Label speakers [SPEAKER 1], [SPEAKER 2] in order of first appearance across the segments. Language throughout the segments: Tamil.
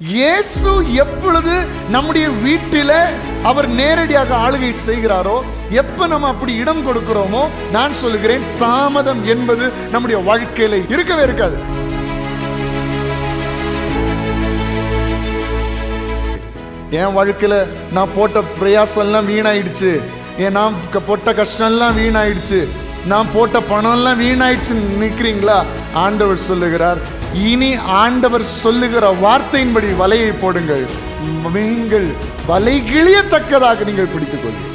[SPEAKER 1] இயேசு எப்பொழுது நம்முடைய வீட்டில அவர் நேரடியாக ஆளுகை செய்கிறாரோ, எப்ப நம்ம அப்படி இடம் கொடுக்கிறோமோ, நான் சொல்லுகிறேன், தாமதம் என்பது நம்முடைய வாழ்க்கையில இருக்கவே இருக்காது. என் வாழ்க்கையில நான் போட்ட பிரயாசம் எல்லாம் வீணாயிடுச்சு, நான் போட்ட கஷ்டம் எல்லாம் வீணாயிடுச்சு, நான் போட்ட பணம் எல்லாம் வீணாயிடுச்சு நினைக்கிறீங்களா? ஆண்டவர் சொல்லுகிறார், இனி ஆண்டவர் சொல்லுகிற வார்த்தையின்படி வலையை போடுங்கள், நீங்கள் வலை கிழியத்தக்கதாக நீங்கள் பிடித்துக் கொள்ளுங்கள்.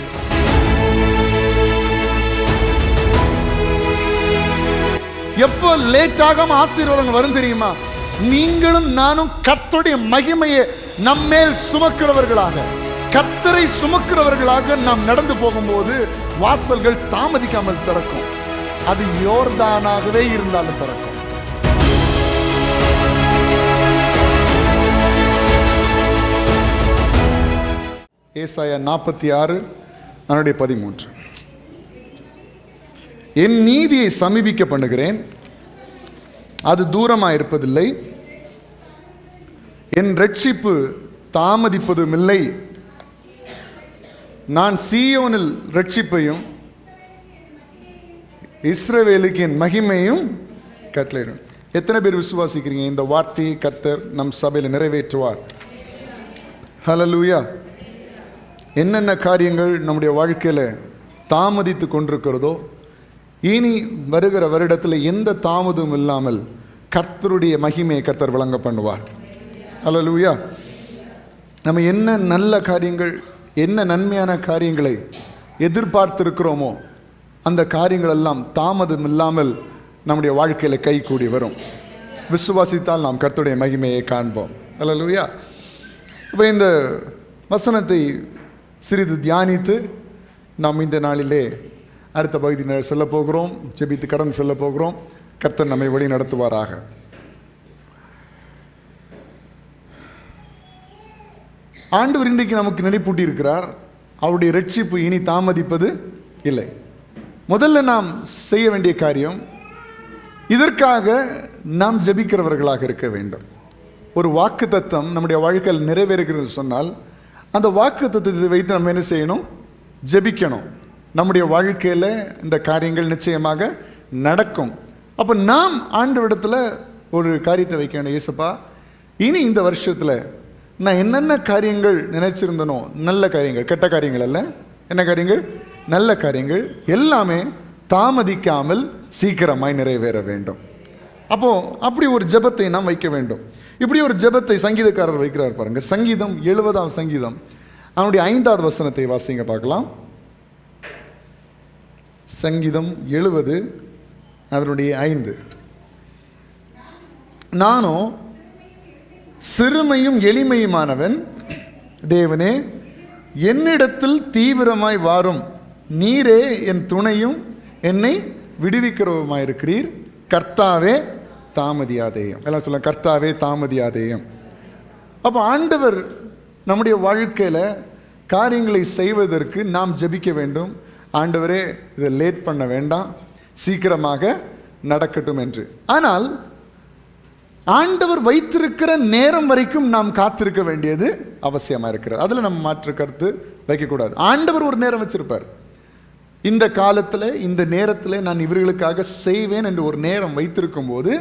[SPEAKER 1] எப்போ லேட்டாக ஆசீர்வாதங்கள் வரும் தெரியுமா? நீங்களும் நானும் கர்த்தருடைய மகிமையை நம்மேல் சுமக்கிறவர்களாக, கர்த்தரை சுமக்கிறவர்களாக நாம் நடந்து போகும்போது வாசல்கள் தாமதிக்காமல் திறக்கும். அது யோர்தானாகவே இருந்தாலும் திறக்கும். ஏசாயா 46:13. என் நீதியை சமீபிக்க பண்ணுகிறேன், அது தூரமாக இருப்பதில்லை, என் ரட்சிப்பு தாமதிப்பதும் இல்லை, நான் சீயோனில் ரட்சிப்பையும் இஸ்ரவேலுக்கு என் மகிமையும் கட்டளையிடும். எத்தனை பேர் விசுவாசிக்கிறீங்க இந்த வார்த்தையை கர்த்தர் நம் சபையில் நிறைவேற்றுவார்? ஹல்லேலூயா. என்னென்ன காரியங்கள் நம்முடைய வாழ்க்கையில் தாமதித்து கொண்டிருக்கிறதோ, இனி வருகிற வருடத்தில் எந்த தாமதமும் இல்லாமல் கர்த்தருடைய மகிமையை கர்த்தர் வழங்க பண்ணுவார். ஹல்லேலூயா. நம்ம என்ன நல்ல காரியங்கள், என்ன நன்மையான காரியங்களை எதிர்பார்த்திருக்கிறோமோ, அந்த காரியங்கள் எல்லாம் தாமதம் இல்லாமல் நம்முடைய வாழ்க்கையில் கை கூடி வரும். விசுவாசித்தால் நாம் கர்த்தருடைய மகிமையை காண்போம். ஹல்லேலூயா. இப்போ இந்த வசனத்தை சிறிது தியானித்து நாம் இந்த நாளிலே அடுத்த பகுதியினர் செல்ல போகிறோம், ஜெபித்து கடந்து செல்ல போகிறோம். கர்த்தர் நம்மை வழி நடத்துவாராக. ஆண்டவர் இன்றைக்கு நமக்கு நினைப்பூட்டி இருக்கிறார், அவருடைய ரட்சிப்பு இனி தாமதிப்பது இல்லை. முதல்ல நாம் செய்ய வேண்டிய காரியம், இதற்காக நாம் ஜெபிக்கிறவர்களாக இருக்க வேண்டும். ஒரு வாக்கு தத்தம் நம்முடைய வாழ்க்கையில் நிறைவேறுகிறது சொன்னால், அந்த வாக்கு தத்தத்தை வைத்து நம்ம என்ன செய்யணும்? ஜெபிக்கணும். நம்முடைய வாழ்க்கையில் இந்த காரியங்கள் நிச்சயமாக நடக்கும். அப்போ நாம் ஆண்டவரிடத்தில் ஒரு காரியத்தை வைக்க வேண்டும். இயேசுப்பா, இனி இந்த வருஷத்தில் நான் என்னென்ன காரியங்கள் நினைச்சிருந்தனோ, நல்ல காரியங்கள், கெட்ட காரியங்கள் அல்ல, என்ன காரியங்கள்? நல்ல காரியங்கள் எல்லாமே தாமதிக்காமல் சீக்கிரமாய் நிறைவேற வேண்டும். அப்படி ஒரு ஜெபத்தை நாம் வைக்க வேண்டும். இப்படி ஒரு ஜெபத்தை சங்கீதக்காரர் வைக்கிறார் பாருங்க. சங்கீதம் 70 சங்கீதம் அவனுடைய 5வது வசனத்தை வாசிங்க பார்க்கலாம். சங்கீதம் 70 அதனுடைய 5. நானோ சிறுமையும் எளிமையுமானவன், தேவனே என்னிடத்தில் தீவிரமாய் வாரும், நீரே என் துணையும் என்னை விடுவிக்கிறவருமாயிருக்கிறீர், கர்த்தாவே தாமதியாதேயம். எல்லாம் சொல்ல, கர்த்தாவே தாமதியாதேயம். அப்போ ஆண்டவர் நம்முடைய வாழ்க்கையில் காரியங்களை செய்வதற்கு நாம் ஜெபிக்க வேண்டும். ஆண்டவரே, இதை லேட் பண்ண வேண்டாம், சீக்கிரமாக நடக்கட்டும் என்று. ஆனால் ஆண்டவர் வைத்திருக்கிற நேரம் வரைக்கும் நாம் காத்திருக்க வேண்டியது அவசியமாக இருக்கிறது. அதில் நம்ம மாற்று கருத்து வைக்கக்கூடாது. ஆண்டவர் ஒரு நேரம் வச்சிருப்பார். இந்த காலத்தில், இந்த நேரத்தில் நான் இவர்களுக்காக செய்வேன் என்று ஒரு நேரம் வைத்திருக்கும் போது,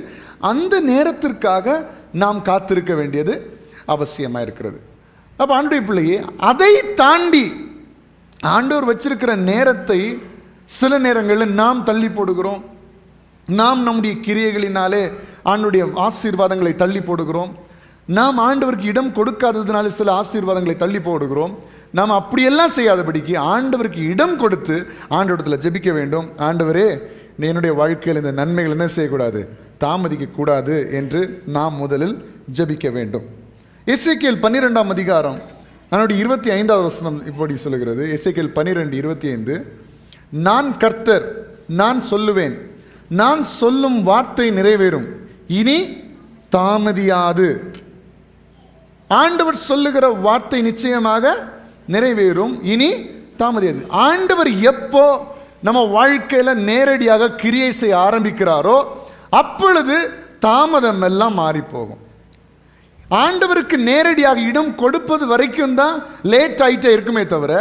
[SPEAKER 1] அந்த நேரத்திற்காக நாம் காத்திருக்க வேண்டியது அவசியமாக இருக்கிறது. அப்போ ஆண்டவருடைய பிள்ளையே, அதை தாண்டி ஆண்டவர் வச்சிருக்கிற நேரத்தை சில நேரங்களில் நாம் தள்ளி போடுகிறோம். நாம் நம்முடைய கிரியைகளினாலே ஆண்டவருடைய ஆசீர்வாதங்களை தள்ளி போடுகிறோம். நாம் ஆண்டவருக்கு இடம் கொடுக்காததுனால சில ஆசீர்வாதங்களை தள்ளி போடுகிறோம். நாம் அப்படியெல்லாம் செய்யாதபடிக்கு ஆண்டவருக்கு இடம் கொடுத்து ஆண்டவரிடத்தில் ஜெபிக்க வேண்டும். ஆண்டவரே, என்னுடைய வாழ்க்கையில் இந்த நன்மைகள் என்ன செய்யக்கூடாது? தாமதிக்கக்கூடாது என்று நாம் முதலில் ஜெபிக்க வேண்டும். எசேக்கியேல் 12ஆம் அதிகாரம் அதனுடைய 25வது வசனம் இப்படி சொல்லுகிறது. எசேக்கியேல் 12:25. நான் கர்த்தர், நான் சொல்லுவேன், நான் சொல்லும் வார்த்தை நிறைவேறும், இனி தாமதியாது. ஆண்டவர் சொல்லுகிற வார்த்தை நிச்சயமாக நிறைவேறும், இனி தாமதியாது. ஆண்டவர் எப்போ நம்ம வாழ்க்கையில் நேரடியாக கிரியை செய்ய ஆரம்பிக்கிறாரோ அப்பொழுது தாமதம் எல்லாம் மாறி போகும். ஆண்டவருக்கு நேரடியாக இடம் கொடுப்பது வரைக்கும் தான் லேட் ஆயிட்டே இருக்குமே தவிர,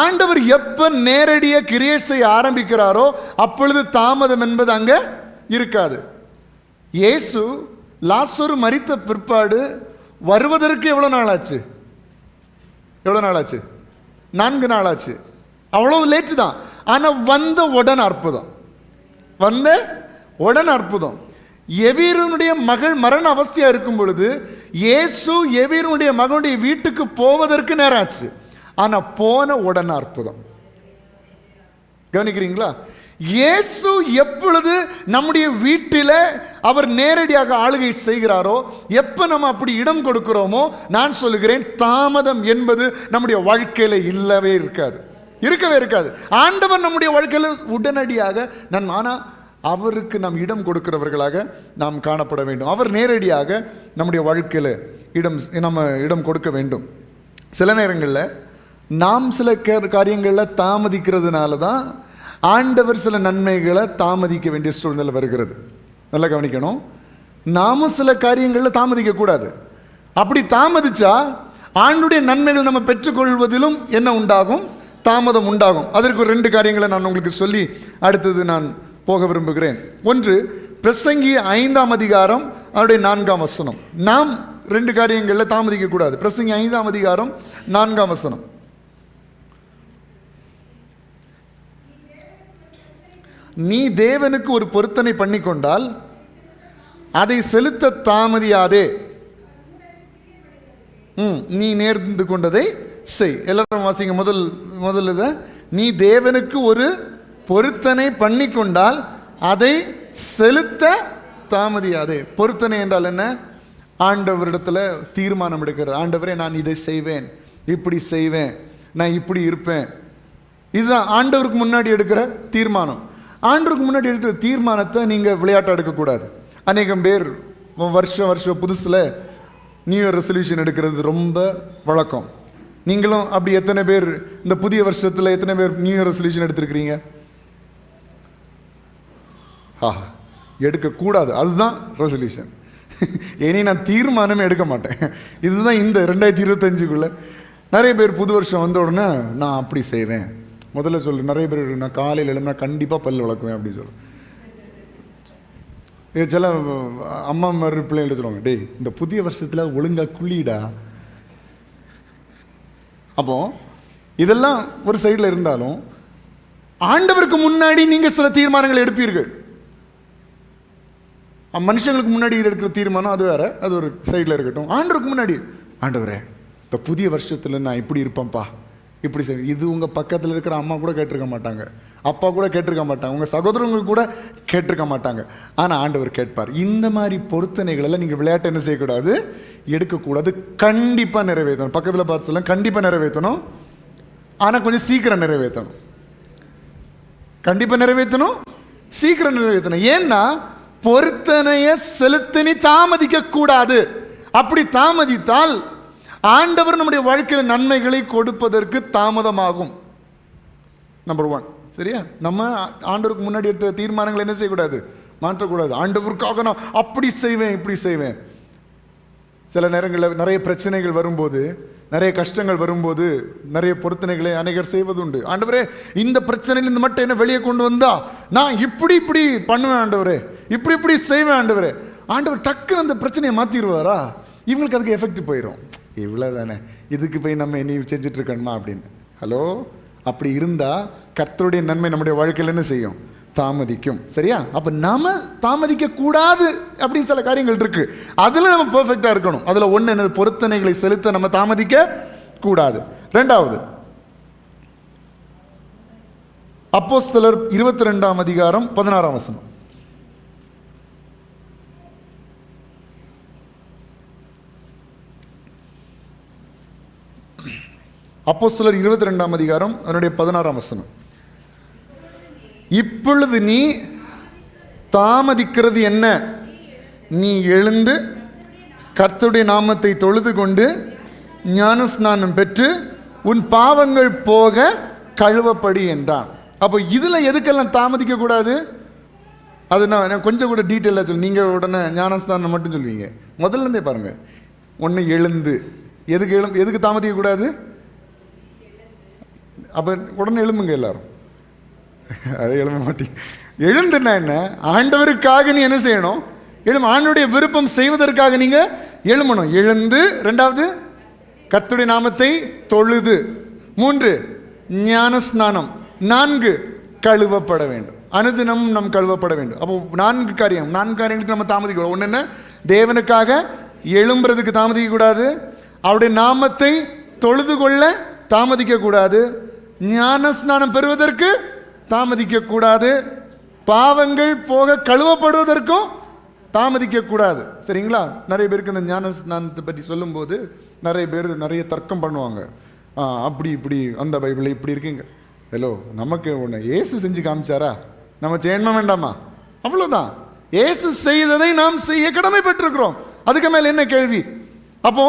[SPEAKER 1] ஆண்டவர் எப்ப நேரடியாக கிரியேட் செய்ய ஆரம்பிக்கிறாரோ அப்பொழுது தாமதம் என்பது அங்க இருக்காது. இயேசு லாசரு மரித்த பிற்பாடு வருவதற்கு எவ்வளவு நாள் ஆச்சு? எவ்வளவு நாள் ஆச்சு? 4 நாள் ஆச்சு. அவ்வளவு லேட்டு தான். ஆனா வந்த உடன் அற்புதம், வந்த உடன் அற்புதம். எவீருனுடைய மகள் மரண அவஸ்தையா இருக்கும் பொழுது இயேசு எவீருனுடைய மகனுடைய வீட்டுக்கு போவதற்கு நேரம் ஆச்சு. ஆனா போன உடனே அற்புதம். கவனிக்கிறீங்களா? இயேசு எப்பொழுது நம்முடைய வீட்டில் அவர் நேரடியாக ஆளுகை செய்கிறாரோ, எப்ப நம்ம அப்படி இடம் கொடுக்கிறோமோ, நான் சொல்லுகிறேன், தாமதம் என்பது நம்முடைய வாழ்க்கையில இல்லவே இருக்காது, இருக்கவே இருக்காது. ஆண்டவர் நம்முடைய வாழ்க்கையில் உடனடியாக ஆனா அவருக்கு நாம் இடம் கொடுக்கிறவர்களாக நாம் காணப்பட வேண்டும். அவர் நேரடியாக நம்முடைய வாழ்க்கையில் நம்ம இடம் கொடுக்க வேண்டும். சில நேரங்களில் நாம் சில காரியங்களில் தாமதிக்கிறதுனால தான் ஆண்டவர் சில நன்மைகளை தாமதிக்க வேண்டிய சூழ்நிலை வருகிறது. நல்லா கவனிக்கணும். நாமும் சில காரியங்களில் தாமதிக்கக்கூடாது. அப்படி தாமதிச்சா ஆண்டுடைய நன்மைகள் நம்ம பெற்றுக்கொள்வதிலும் என்ன உண்டாகும்? தாமதம் உண்டாகும். அதற்கு 2 காரியங்களை நான் உங்களுக்கு சொல்லி அடுத்தது நான் போக விரும்புகிறேன். ஒன்று, பிரசங்கி 5ஆம் அதிகாரம் அவருடைய 4ஆம் வசனம். நாம் 2 காரியங்களில் தாமதிக்க கூடாது. பிரசங்கி 5ஆம் அதிகாரம் 4ஆம் வசனம். நீ தேவனுக்கு ஒரு பொருத்தனை பண்ணிக்கொண்டால் அதை செலுத்த தாமதியாதே, நீ நேர்ந்து கொண்டதை செய். எல்லாரும் வாசிங்க. முதல்ல நீ தேவனுக்கு ஒரு பொருத்தனை பண்ணிக்கொண்டால் அதை செலுத்த தாமதியாதே. பொருத்தனை என்றால் என்ன? ஆண்டவரிடத்துல தீர்மானம் எடுக்கிறது. ஆண்டவரே, நான் இதை செய்வேன், இப்படி செய்வேன், நான் இப்படி இருப்பேன். இதுதான் ஆண்டவருக்கு முன்னாடி எடுக்கிற தீர்மானம். ஆண்டவருக்கு முன்னாடி எடுக்கிற தீர்மானத்தை நீங்கள் விளையாட்டாக எடுக்கக்கூடாது. அநேகம் பேர் வருஷம் புதுசில் நியூ இயர் ரெசல்யூஷன் எடுக்கிறது ரொம்ப வழக்கம். நீங்களும் அப்படி எத்தனை பேர் இந்த புதிய வருஷத்தில் எத்தனை பேர் நியூ இயர் ரெசல்யூஷன் எடுத்திருக்கிறீங்க? எடுக்கக்கூடாது, அதுதான் ரெசல்யூஷன். இனி நான் தீர்மானமே எடுக்க மாட்டேன். இதுதான் இந்த 2025க்குள்ள நிறைய பேர் புது வருஷம் வந்த உடனே நான் அப்படி செய்வேன். முதல்ல சொல்லு, நிறைய பேர் நான் காலையில் எழுந்தா கண்டிப்பாக பல் விளக்குவேன் அப்படி சொல்லு. சில அம்மா மாதிரி பிள்ளைங்க சொல்லுவாங்க, டேய் இந்த புதிய வருஷத்தில் ஒழுங்கா குளிடா. அப்போ இதெல்லாம் ஒரு சைடில் இருந்தாலும் ஆண்டவருக்கு முன்னாடி நீங்கள் சில தீர்மானங்கள் எடுப்பீர்கள். மனுஷங்களுக்கு முன்னாடி எடுக்கிற தீர்மானம் அது வேற, அது ஒரு சைடில் இருக்கட்டும். ஆண்டவருக்கு முன்னாடி, ஆண்டவரே இந்த புதிய வருஷத்தில் நான் இப்படி இருப்பேன்ப்பா, இப்படி செய். இது உங்கள் பக்கத்தில் இருக்கிற அம்மா கூட கேட்டிருக்க மாட்டாங்க, அப்பா கூட கேட்டிருக்க மாட்டாங்க, உங்கள் சகோதரங்க கூட கேட்டிருக்க மாட்டாங்க. ஆனால் ஆண்டவர் கேட்பார். இந்த மாதிரி பொருத்தனைகள் எல்லாம் நீங்கள் விளையாட்டு என்ன செய்யக்கூடாது, எடுக்கக்கூடாது. கண்டிப்பாக நிறைவேற்றணும். பக்கத்தில் பார்த்து சொல்ல, கண்டிப்பாக நிறைவேற்றணும். ஆனால் கொஞ்சம் சீக்கிரம் நிறைவேற்றணும். கண்டிப்பாக நிறைவேற்றணும், சீக்கிரம் நிறைவேற்றணும். ஏன்னா பொருத்தனைய செலுத்தினி தாமதிக்க கூடாது. அப்படி தாமதித்தால் ஆண்டவர் நம்முடைய வாழ்க்கையில் நன்மைகளை கொடுப்பதற்கு தாமதமாகும். நம்பர் 1. சரியா? நம்ம ஆண்டவருக்கு முன்னாடி எடுத்த தீர்மானங்களை என்ன செய்யக்கூடாது, மாற்றக்கூடாது. ஆண்டவருக்காக நான் அப்படி செய்வேன், இப்படி செய்வேன். சில நேரங்களில் நிறைய பிரச்சனைகள் வரும்போது, நிறைய கஷ்டங்கள் வரும்போது நிறைய பொருத்தனைகளை அநேகர் செய்வதுண்டு. ஆண்டவரே இந்த பிரச்சனையில் இந்த மட்டும் என்ன வெளியே கொண்டு வந்தா நான் இப்படி இப்படி பண்ணுவேன் ஆண்டவரே, இப்படி இப்படி செய்வேன் ஆண்டவரே. ஆண்டவர் டக்குன்னு அந்த பிரச்சனையை மாற்றிடுவாரா? இவங்களுக்கு அதுக்கு எஃபெக்ட் போயிடும். இவ்வளோ தானே, இதுக்கு போய் நம்ம இனி செஞ்சுட்டு இருக்கணுமா அப்படின்னு. ஹலோ, அப்படி இருந்தால் கர்த்தருடைய நன்மை நம்முடைய வாழ்க்கையில் என்ன செய்யும், தாமதிக்கும். சரியா? அப்போ நாம தாமதிக்க கூடாது அப்படின்னு சில காரியங்கள் இருக்கு. அதில் நம்ம பெர்ஃபெக்டாக இருக்கணும். அதில் ஒன்று என்னது, பொருத்தனைகளை செலுத்த நம்ம தாமதிக்க கூடாது. 2வது, அப்போஸ்தலர் 22ஆம் அதிகாரம் 16ஆம் வசனம். அப்போஸ்தலர் 22ஆம் அதிகாரம் அதனுடைய 16ஆம் வசனம். இப்பொழுது நீ தாமதிக்கிறது என்ன? நீ எழுந்து கர்த்தருடைய நாமத்தை தொழுது கொண்டு ஞானஸ்நானம் பெற்று உன் பாவங்கள் போக கழுவப்படி என்றான். அப்போ இதில் எதுக்கெல்லாம் தாமதிக்க கூடாது? அது நான் கொஞ்சம் கூட டீட்டெயிலாக சொல்லு. நீங்கள் உடனே ஞானஸ்நானம் மட்டும் சொல்லுவீங்க. முதல்ல இருந்தே பாருங்கள். ஒன்று எழுந்து. எதுக்கு தாமதிக்கக்கூடாது? அப்போ உடனே எழும்புங்க எல்லாரும். அதை எழும்ப மாட்டீங்க. எழுந்துன்னா என்ன? ஆண்டவருக்காக நீ என்ன செய்யணும்? ஆண்டவருடைய விருப்பம் செய்வதற்காக நீங்க எழும்பணும். எழுந்து. 2வது கர்த்தருடைய நாமத்தை தொழுது. 3 ஞான ஸ்நானம். 4 கழுவப்பட வேண்டும். அனுதினம் நம் கழுவப்பட வேண்டும். அப்போ 4 காரியங்களுக்கு நம்ம தாமதிக்க. ஒன்று என்ன? தேவனுக்காக எழும்புறதுக்கு தாமதிக்க கூடாது. அவருடைய நாமத்தை தொழுது கொள்ள தாமதிக்க கூடாது. ஞான ஸ்நானம் பெறுவதற்கு தாமதிக்க கூடாது. பாவங்கள் போக கழுவப்படுவதற்கும் தாமதிக்க கூடாது. சரிங்களா? நிறைய பேருக்கு இந்த ஞான ஸ்நானத்தை பற்றி சொல்லும்போது நிறைய பேர் நிறைய தர்க்கம் பண்ணுவாங்க. அப்படி இப்படி அந்த பைபிளில் இப்படி இருக்குங்க. ஹலோ, நமக்கு ஒன்று இயேசு செஞ்சு காமிச்சாரா? நம்ம செய்யணுமா வேண்டாமா? அவ்வளோதான். இயேசு செய்ததை நாம் செய்ய கடமைப்பட்டிருக்கிறோம். அதுக்கு மேலே என்ன கேள்வி? அப்போ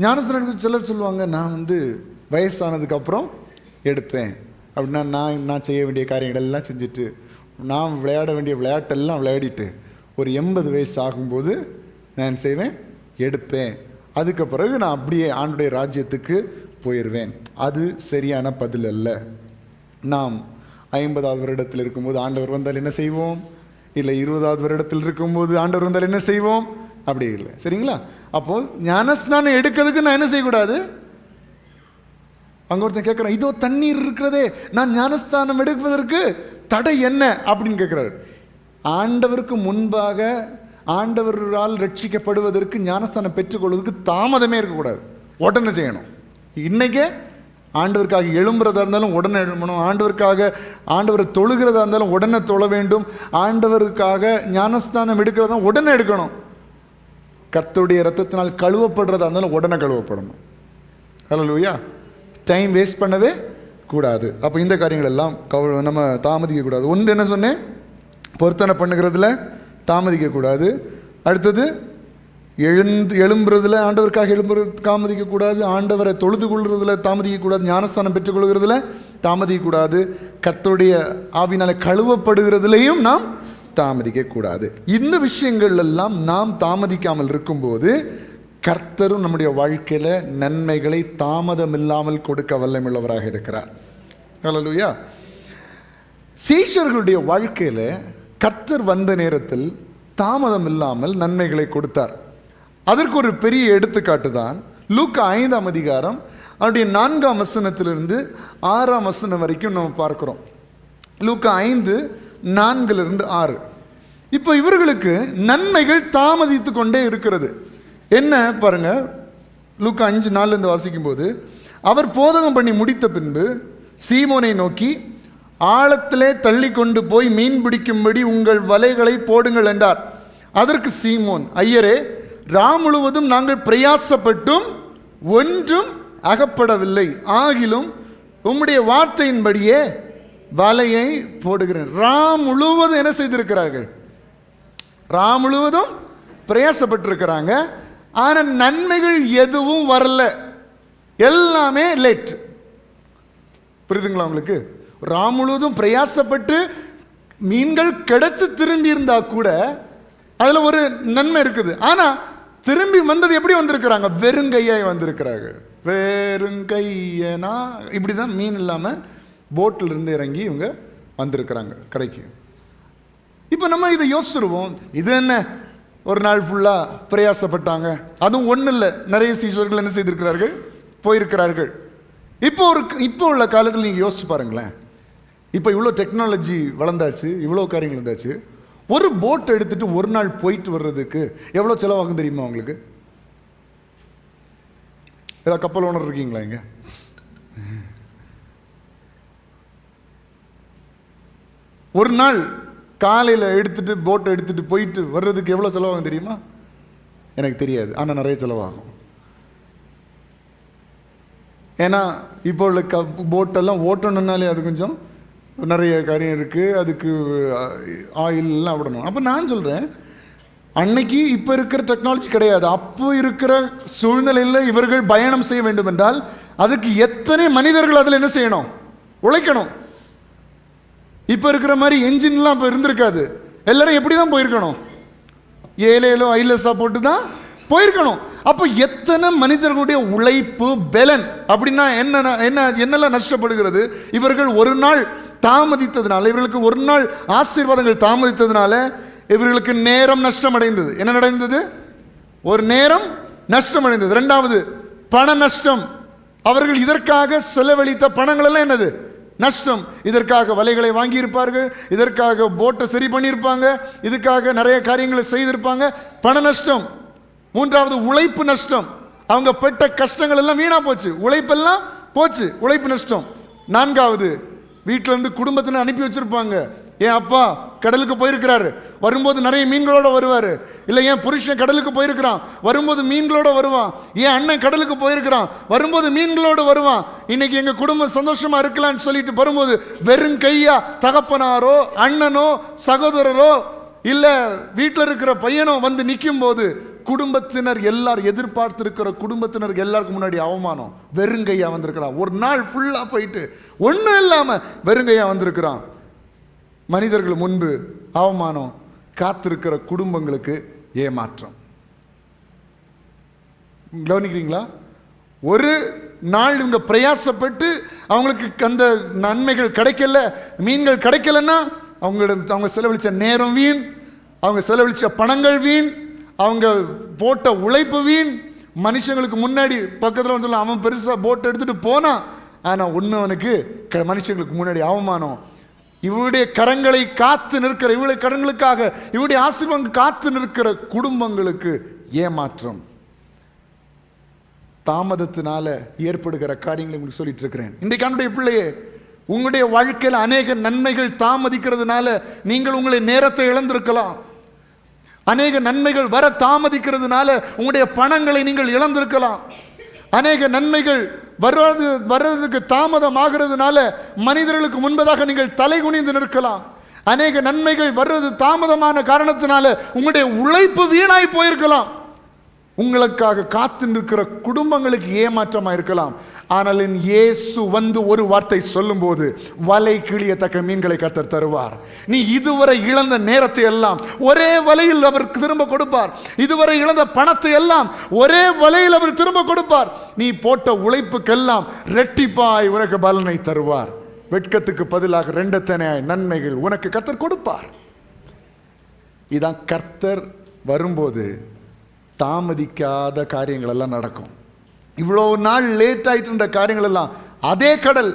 [SPEAKER 1] ஞானஸ்நானத்துக்கு சிலர் சொல்லுவாங்க, நான் வயசானதுக்கு அப்புறம் எடுப்பேன் அப்படின்னா, நான் செய்ய வேண்டிய காரியங்கள் எல்லாம் செஞ்சுட்டு, நான் விளையாட வேண்டிய விளையாட்டெல்லாம் விளையாடிட்டு ஒரு 80 வயசு ஆகும்போது நான் செய்வேன், எடுப்பேன். அதுக்கு பிறகு நான் அப்படியே ஆண்டுடைய ராஜ்யத்துக்கு போயிடுவேன். அது சரியான பதில் அல்ல. நாம் 50வது வருடத்தில் இருக்கும்போது ஆண்டவர் வந்தால் என்ன செய்வோம்? இல்லை 20வது வருடத்தில் இருக்கும்போது ஆண்டவர் வந்தால் என்ன செய்வோம்? அப்படி இல்லை. சரிங்களா? அப்போது ஞானஸ்நானம் எடுக்கிறதுக்கு நான் என்ன செய்யக்கூடாது? அங்கே ஒருத்தன் கேட்குறான், இதோ தண்ணீர் இருக்கிறதே, நான் ஞானஸ்தானம் எடுப்பதற்கு தடை என்ன அப்படின்னு கேட்குறாரு. ஆண்டவருக்கு முன்பாக ஆண்டவரால் ரட்சிக்கப்படுவதற்கு ஞானஸ்தானம் பெற்றுக்கொள்வதற்கு தாமதமே இருக்கக்கூடாது. உடனே செய்யணும். இன்றைக்கே ஆண்டவருக்காக எழும்புறதா இருந்தாலும் உடனே எழும்பணும். ஆண்டவரை தொழுகிறதா இருந்தாலும் உடனே தொழ வேண்டும். ஆண்டவருக்காக ஞானஸ்தானம் எடுக்கிறதா உடனே எடுக்கணும். கர்த்தருடைய இரத்தத்தினால் கழுவப்படுறதா இருந்தாலும் உடனே கழுவப்படணும். ஹல்லேலூயா. டைம் வேஸ்ட் பண்ணவே கூடாது. அப்போ இந்த காரியங்கள் எல்லாம் நம்ம தாமதிக்கக்கூடாது. ஒன்று என்ன சொன்னேன்? பொருத்தனை பண்ணுகிறதுல தாமதிக்கக்கூடாது. அடுத்தது எழும்புறதுல, ஆண்டவருக்காக எழும்புறது தாமதிக்கக்கூடாது. ஆண்டவரை தொழுது கொள்றதுல தாமதிக்கக்கூடாது. ஞானஸ்தானம் பெற்றுக்கொள்கிறதுல தாமதிக்கக்கூடாது. கர்த்தருடைய ஆவினால கழுவப்படுகிறதுலையும் நாம் தாமதிக்கக்கூடாது. இந்த விஷயங்கள் எல்லாம் நாம் தாமதிக்காமல் இருக்கும்போது கர்த்தரும் நம்முடைய வாழ்க்கையில் நன்மைகளை தாமதம் இல்லாமல் கொடுக்க வல்லமையுள்ளவராக இருக்கிறார். ஹல்லேலூயா. சீஷர்களுடைய வாழ்க்கையில் கர்த்தர் வந்த நேரத்தில் தாமதம் இல்லாமல் நன்மைகளை கொடுத்தார். அதற்கு ஒரு பெரிய எடுத்துக்காட்டு தான் லூக்கா 5ஆம் அதிகாரம் அவருடைய 4ஆம் வசனத்திலிருந்து 6ஆம் வசனம் வரைக்கும் நம்ம பார்க்கிறோம். லூக்கா 5:4-6. இப்போ இவர்களுக்கு நன்மைகள் தாமதித்து கொண்டே இருக்கிறது. என்ன பாருங்க, லூக்கா 5:4 வாசிக்கும் போது, அவர் போதகம் பண்ணி முடித்த பின்பு சீமோனை நோக்கி, ஆழத்திலே தள்ளி கொண்டு போய் மீன் பிடிக்கும்படி உங்கள் வலைகளை போடுங்கள் என்றார். அதற்கு சீமோன், ஐயரே, ராம் முழுவதும் நாங்கள் பிரயாசப்பட்டும் ஒன்றும் அகப்படவில்லை, ஆகிலும் உம்முடைய வார்த்தையின்படியே வலையை போடுகிறேன். ராம் முழுவதும் என்ன செய்திருக்கிறார்கள்? ராம் முழுவதும் பிரயாசப்பட்டிருக்கிறாங்க. ஆனால் நன்மைகள் எதுவும் வரல, எல்லாமே லேட். புரியுதுங்களா உங்களுக்கு? ராம் முழுவதும் பிரயாசப்பட்டு மீன்கள் கிடைச்சு திரும்பி இருந்தா கூட அதில் ஒரு நன்மை இருக்குது. ஆனால் திரும்பி வந்தது எப்படி வந்திருக்கிறாங்க? வெறுங்கையாய் வந்திருக்கிறார்கள். வெறுங்கையனா இப்படி தான், மீன் இல்லாமல் போட்டில் இருந்து இறங்கி இவங்க வந்திருக்கிறாங்க கரைக்கு. இப்போ நம்ம இதை யோசிச்சிருவோம், இது என்ன ஒரு நாள் ஃபுல்லாக பிரயாசப்பட்டாங்க, அதுவும் ஒன்றும் இல்லை, நிறைய சீஷர்கள் என்ன செய்திருக்கிறார்கள்? போயிருக்கிறார்கள். இப்போ உள்ள காலத்தில் நீங்கள் யோசிச்சு பாருங்களேன். இப்போ இவ்வளோ டெக்னாலஜி வளர்ந்தாச்சு, இவ்வளோ காரியங்கள் இருந்தாச்சு. ஒரு போட் எடுத்துட்டு ஒரு நாள் போயிட்டு வர்றதுக்கு எவ்வளோ செலவாகும் தெரியுமா உங்களுக்கு? ஏதாவது கப்பல் ஓனர் இருக்கீங்களா இங்க? ஒரு நாள் காலையில் எடுத்துட்டு போட்டை எடுத்துட்டு போயிட்டு வர்றதுக்கு எவ்வளோ செலவாகும் தெரியுமா? எனக்கு தெரியாது, ஆனால் நிறைய செலவாகும். ஏன்னா இப்போ உள்ள போட்டெல்லாம் ஓட்டணுன்னாலே அது கொஞ்சம் நிறைய காரியம் இருக்குது, அதுக்கு ஆயிலெலாம் விடணும். அப்போ நான் சொல்கிறேன், அன்னைக்கு இப்போ இருக்கிற டெக்னாலஜி கிடையாது. அப்போ இருக்கிற சூழ்நிலையில் இவர்கள் பயணம் செய்ய வேண்டும் என்றால் அதுக்கு எத்தனை மனிதர்கள் அதில் என்ன செய்யணும்? உழைக்கணும். இப்போ இருக்கிற மாதிரி என்ஜின்லாம் இப்போ இருந்திருக்காது. எல்லாரும் எப்படி தான் போயிருக்கணும்? ஏலேலோ ஐலஸாக போட்டு தான் போயிருக்கணும். அப்போ எத்தனை மனிதர்களுடைய உழைப்பு பெலன் அப்படின்னா என்னெல்லாம் நஷ்டப்படுகிறது? இவர்கள் ஒரு நாள் தாமதித்ததுனால, இவர்களுக்கு ஒரு நாள் ஆசீர்வாதங்கள் தாமதித்ததுனால இவர்களுக்கு நேரம் நஷ்டமடைந்தது. என்ன நடந்தது? ஒரு நேரம் நஷ்டமடைந்தது. இரண்டாவது, பண நஷ்டம். அவர்கள் இதற்காக செலவழித்த பணங்கள் எல்லாம் என்னது? நஷ்டம். இதற்காக வலைகளை வாங்கியிருப்பார்கள், இதற்காக போட்டை சரி பண்ணியிருப்பாங்க, இதுக்காக நிறைய காரியங்களை செய்திருப்பாங்க. பண நஷ்டம். மூன்றாவது, உழைப்பு நஷ்டம். அவங்க பெற்ற கஷ்டங்கள் எல்லாம் வீணா போச்சு, உழைப்பெல்லாம் போச்சு, உழைப்பு நஷ்டம். நான்காவது, வீட்டில இருந்து குடும்பத்தினர் அனுப்பி வச்சிருப்பாங்க. என் அப்பா கடலுக்கு போயிருக்கிறாரு, வரும்போது நிறைய மீன்களோட வருவார். இல்லை என் புருஷன் கடலுக்கு போயிருக்கிறான், வரும்போது மீன்களோட வருவான். என் அண்ணன் கடலுக்கு போயிருக்கிறான், வரும்போது மீன்களோடு வருவான். இன்னைக்கு எங்க குடும்பம் சந்தோஷமா இருக்கலாம்னு சொல்லிட்டு வரும்போது வெறும் கையா தகப்பனாரோ அண்ணனோ சகோதரரோ இல்ல வீட்டில் இருக்கிற பையனோ வந்து நிற்கும் போது குடும்பத்தினர் எல்லாரும் எதிர்பார்த்திருக்கிற குடும்பத்தினருக்கு எல்லாருக்கும் முன்னாடி அவமானம். வெறுங்கையா வந்திருக்கிறான், ஒரு நாள் ஃபுல்லா போயிட்டு ஒன்றும் இல்லாம வெறுங்கையா வந்திருக்கிறான். மனிதர்கள் முன்பு அவமானம், காத்திருக்கிற குடும்பங்களுக்கு ஏமாற்றம். கவனிக்கிறீங்களா? ஒரு நாள் இவங்க பிரயாசப்பட்டு அவங்களுக்கு அந்த நன்மைகள் கிடைக்கல, மீன்கள் கிடைக்கலன்னா அவங்க செலவழிச்ச நேரம் வீண், அவங்க செலவழிச்ச பணங்கள் வீண், அவங்க போட்ட உழைப்பு வீண். மனுஷங்களுக்கு முன்னாடி பக்கத்தில் வந்து அவன் பெருசா போட் எடுத்துட்டு போனான், ஆனா ஒன்று அவனுக்கு மனுஷங்களுக்கு முன்னாடி அவமானம். இவருடைய கரங்களை காத்து நிற்கிற, இவருடைய கரங்களுக்காக இவருடைய ஆசீர்வாதம் காத்து நிற்கிற குடும்பங்களுக்கு ஏமாற்றம். தாமதத்தினால ஏற்படுகிற காரியங்களை உங்களுக்கு சொல்லிட்டு இருக்கிறேன். இன்றைக்கு என்னுடைய பிள்ளையே, உங்களுடைய வாழ்க்கையில் அநேக நன்மைகள் தாமதிக்கிறதுனால நீங்கள் உங்களுடைய நேரத்தை இழந்திருக்கலாம். அநேக நன்மைகள் வர தாமதிக்கிறதுனால உங்களுடைய பணங்களை நீங்கள் இழந்திருக்கலாம். அநேக நன்மைகள் வர்றதுக்கு தாமதமாகிறதுனால மனிதர்களுக்கு முன்பதாக நீங்கள் தலை குனிந்து நிற்கலாம். அநேக நன்மைகள் வர்றது தாமதமான காரணத்தினால உங்களுடைய உழைப்பு வீணாய் போயிருக்கலாம். உங்களுக்காக காத்து நிற்கிற குடும்பங்களுக்கு ஏமாற்றமா இருக்கலாம். ஆனால் இயேசு வந்து ஒரு வார்த்தை சொல்லும் போது வலை கிழியத்தக்க மீன்களை கர்த்தர் தருவார். நீ இதுவரை இழந்த நேரத்தை எல்லாம் ஒரே வலையில் அவர் திரும்ப கொடுப்பார். இதுவரை இழந்த பணத்தை எல்லாம் ஒரே வலையில் அவர் திரும்ப கொடுப்பார். நீ போட்ட உழைப்புக்கெல்லாம் ரெட்டிப்பாய் உனக்கு பலனை தருவார். வெட்கத்துக்கு பதிலாக ரெண்டத்தனையாய் நன்மைகள் உனக்கு கர்த்தர் கொடுப்பார். இதான் கர்த்தர் வரும்போது தாமதிக்காத காரியங்கள் எல்லாம் நடக்கும். இவ்வளோ நாள் லேட் ஆயிட்டு இருந்த காரியங்கள் எல்லாம், அதே கடல்,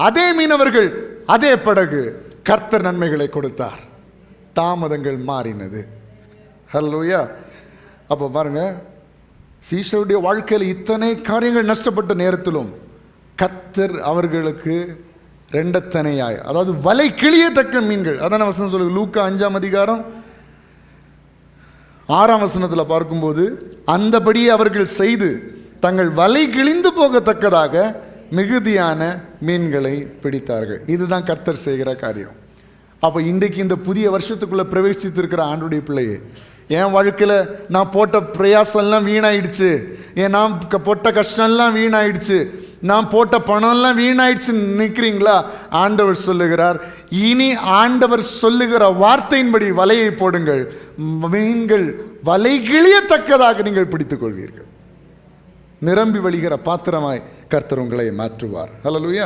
[SPEAKER 1] அதே மீனவர்கள், அதே படகு, கர்த்தர் நன்மைகளை கொடுத்தார். தாமதங்கள் மாறினது. ஹல்லேலூயா. அப்போ பாருங்க, சீஷருடைய வாழ்க்கையில் இத்தனை காரியங்கள் நஷ்டப்பட்ட நேரத்திலும் கர்த்தர் அவர்களுக்கு ரெண்டத்தனையாய், அதாவது வலை கிழியத்தக்க மீன்கள், அதான வசனம் சொல்லுது. லூக்கா 5ஆம் அதிகாரம் 6ஆம் வசனத்தில் பார்க்கும்போது, அந்தபடியே அவர்கள் செய்து தங்கள் வலை கிழிந்து போகத்தக்கதாக மிகுதியான மீன்களை பிடித்தார்கள். இதுதான் கர்த்தர் செய்கிற காரியம். அப்போ இன்றைக்கு இந்த புதிய வருஷத்துக்குள்ளே பிரவேசித்திருக்கிற ஆண்டுடைய பிள்ளையே, என் வாழ்க்கையில் நான் போட்ட பிரயாசம்லாம் வீணாயிடுச்சு, நான் போட்ட கஷ்டம்லாம் வீணாயிடுச்சு, நான் போட்ட பணம்லாம் வீணாயிடுச்சு நிற்கிறீங்களா? ஆண்டவர் சொல்லுகிறார், இனி ஆண்டவர் சொல்லுகிற வார்த்தையின்படி வலையை போடுங்கள், மீன்கள் வலை கிழியத்தக்கதாக நீங்கள் பிடித்துக் கொள்வீர்கள். நிரம்பி வழிகிற பாத்திரமாய் கர்த்தர் உங்களை மாற்றுவார். ஹல்லேலூயா.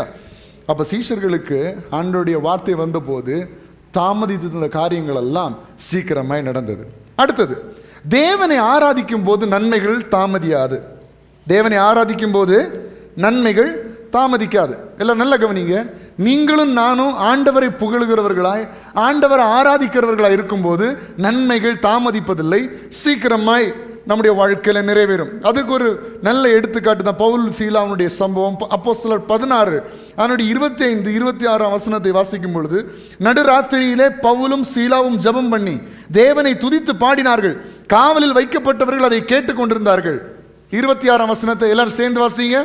[SPEAKER 1] அப்போ சீஷர்களுக்கு ஆண்டவருடைய வார்த்தை வந்தபோது தாமதித்த காரியங்கள் எல்லாம் சீக்கிரமாய் நடந்தது. அடுத்தது, தேவனை ஆராதிக்கும் போது நன்மைகள் தாமதியாது. தேவனை ஆராதிக்கும் போது நன்மைகள் தாமதிக்காது. எல்லாம் நல்ல கவனிங்க. நீங்களும் நானும் ஆண்டவரை புகழுகிறவர்களாய், ஆண்டவரை ஆராதிக்கிறவர்களாய் இருக்கும்போது நன்மைகள் தாமதிப்பதில்லை, சீக்கிரமாய் நம்முடைய வாழ்க்கையில் நிறைவேறும். அதுக்கு ஒரு நல்ல எடுத்துக்காட்டு தான் பவுல் சீலாவுடைய சம்பவம். அப்போஸ்தலர் 16 அதனுடைய 25, 26ஆம் வசனத்தை வாசிக்கும் பொழுது, நடுராத்திரியிலே பவுலும் சீலாவும் ஜெபம் பண்ணி தேவனை துதித்து பாடினார்கள். காவலில் வைக்கப்பட்டவர்கள் அதை கேட்டுக்கொண்டிருந்தார்கள். 26ஆம் வசனத்தை எல்லாரும் சேர்ந்து வாசிங்க.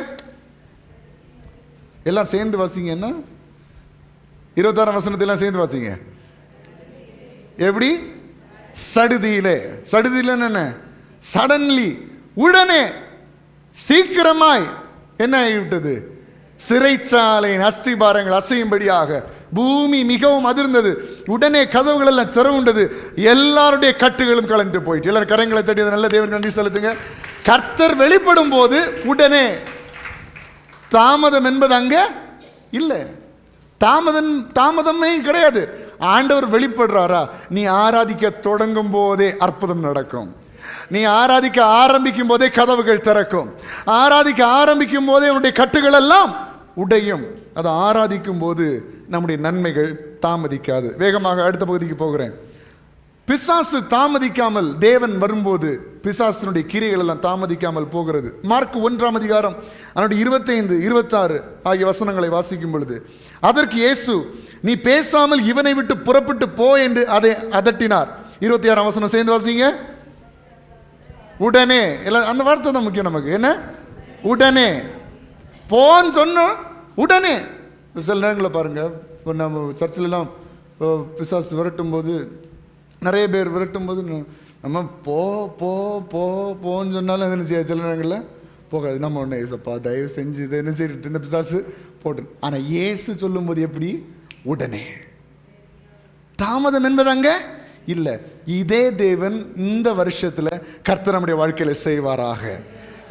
[SPEAKER 1] எல்லாம் சேர்ந்து வாசிங்க. என்ன 26ஆம் வசனத்தை எல்லாம் சேர்ந்து வாசிங்க. எப்படி? சடுதியிலே. சடுதியில என்ன? சடன்லி, உடனே, சீக்கிரமாய் என்ன ஆகிவிட்டது? சிறைச்சாலையின் அஸ்திபாரங்கள் அசையும்படியாக பூமி மிகவும் அதிர்ந்தது. உடனே கதவுகள் எல்லாம் திறவுண்டது. எல்லாருடைய கட்டுகளும் கலந்து போயிட்டு. எல்லாரும் கரங்களை தட்டி நல்ல தேவன் நன்றி செலுத்துங்க. கர்த்தர் வெளிப்படும் போது உடனே. தாமதம் என்பது அங்க இல்லை. தாமதமே கிடையாது. ஆண்டவர் வெளிப்படுறாரா, நீ ஆராதிக்க தொடங்கும் போதே அற்புதம் நடக்கும். நீ ஆராதிக்க ஆரம்பிக்கும் போதே கதவுகள் திறக்கும். ஆராதிக்க ஆரம்பிக்கும் போதே உன்னுடைய கட்டுகள் எல்லாம் உடையும். அதை ஆராதிக்கும் போது நம்முடைய நன்மைகள் தாமதிக்காது. வேகமாக அடுத்த பகுதிக்கு போகிறேன். பிசாசு தாமதிக்காமல், தேவன் வரும்போது பிசாசினுடைய கிரியைகள் எல்லாம் தாமதிக்காமல் போகிறது. மார்க் 1 அதிகாரம் 25, 26 ஆகிய வசனங்களை வாசிக்கும் பொழுது, அதற்கு இயேசு, நீ பேசாமல் இவனை விட்டு புறப்பட்டு போ என்று அதை அதட்டினார். 26 வசனம் சேர்ந்து வாசிங்க. உடனே, அந்த வார்த்தை தான் முக்கியம் நமக்கு. என்ன? உடனே போன்னு சொன்னோம். உடனே. சில நேரங்களில் பாருங்க, நம்ம சர்ச்சிலெல்லாம் பிசாசு விரட்டும் போது, நிறைய பேர் விரட்டும் போது நம்ம போ போ போ போன்னு சொன்னாலும் என்ன செய்ய, சில நேரங்களில் போகாது. நம்ம ஒன்று ஏசப்பா தயவு செஞ்சு இதை என்ன செய்யிட்டு இந்த பிசாசு போட்டு. ஆனால் இயேசு சொல்லும்போது எப்படி? உடனே. தாமதம் என்பது அங்கே இல்லை. இதே தேவன் இந்த வருஷத்தில் கர்த்தர் நம்முடைய வாழ்க்கையில் செய்வாராக.